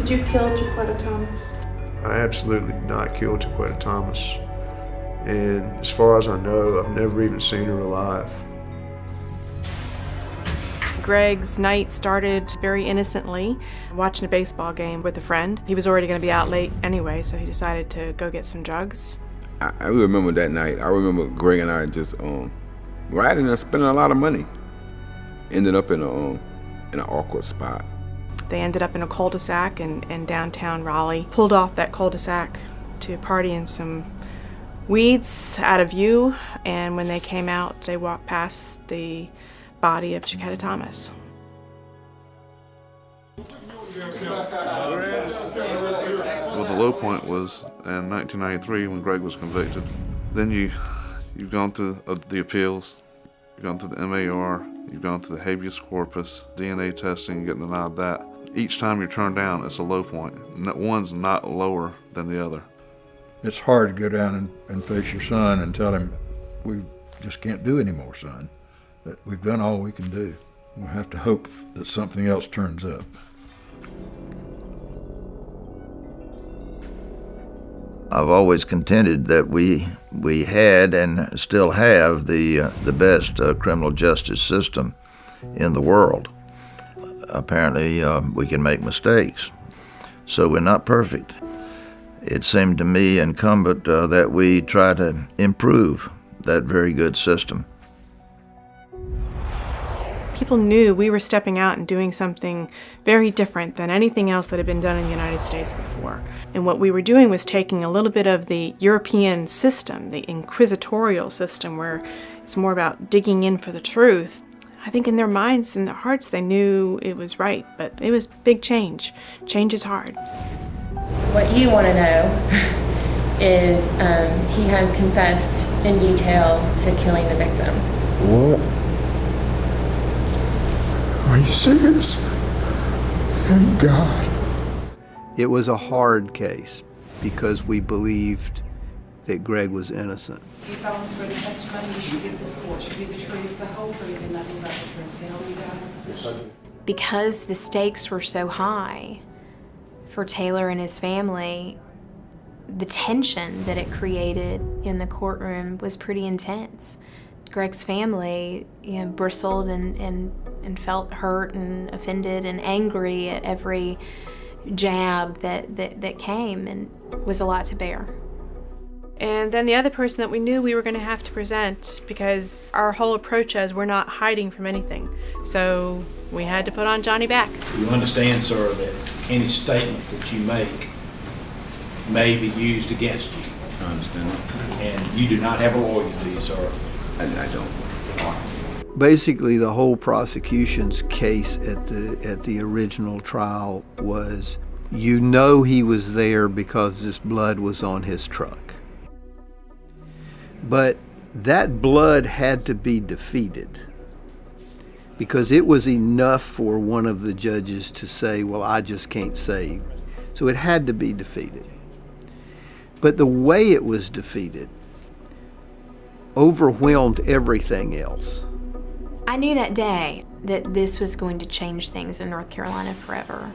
Did you kill Chiquetta Thomas? I absolutely did not kill Chiquetta Thomas. And as far as I know, I've never even seen her alive. Greg's night started very innocently, watching a baseball game with a friend. He was already going to be out late anyway, so he decided to go get some drugs. I remember that night. I remember Greg and I just riding and spending a lot of money. Ended up in an awkward spot. They ended up in a cul-de-sac in downtown Raleigh. Pulled off that cul-de-sac to party in some weeds out of view, and when they came out, they walked past the body of Chiquetta Thomas. Well, the low point was in 1993 when Greg was convicted. Then you've gone through the appeals, you've gone through the MAR, you've gone through the habeas corpus, DNA testing, getting denied that. Each time you're turned down, it's a low point. One's not lower than the other. It's hard to go down and face your son and tell him, we just can't do anymore, son. That we've done all we can do. We'll have to hope that something else turns up. I've always contended that we had and still have the best criminal justice system in the world. Apparently, we can make mistakes, so we're not perfect. It seemed to me incumbent that we try to improve that very good system. People knew we were stepping out and doing something very different than anything else that had been done in the United States before. And what we were doing was taking a little bit of the European system, the inquisitorial system, where it's more about digging in for the truth. I think in their minds and their hearts they knew it was right, but it was big change. Change is hard. What you want to know is he has confessed in detail to killing the victim. What? Are you serious? Thank God. It was a hard case because we believed that Greg was innocent. You solemnly swear the testimony you should give this court should be the truth, the whole truth, and nothing but the truth. So help you God. Yes, I do. Because the stakes were so high for Taylor and his family, the tension that it created in the courtroom was pretty intense. Greg's family, bristled and felt hurt and offended and angry at every jab that came, and was a lot to bear. And then the other person that we knew we were going to have to present, because our whole approach is we're not hiding from anything. So we had to put on Johnny Beck. You understand, sir, that any statement that you make may be used against you. I understand that. And you do not have a lawyer, do you, sir? I don't. Basically, the whole prosecution's case at the original trial was, he was there because this blood was on his truck. But that blood had to be defeated because it was enough for one of the judges to say, well, I just can't say. So it had to be defeated. But the way it was defeated overwhelmed everything else. I knew that day that this was going to change things in North Carolina forever.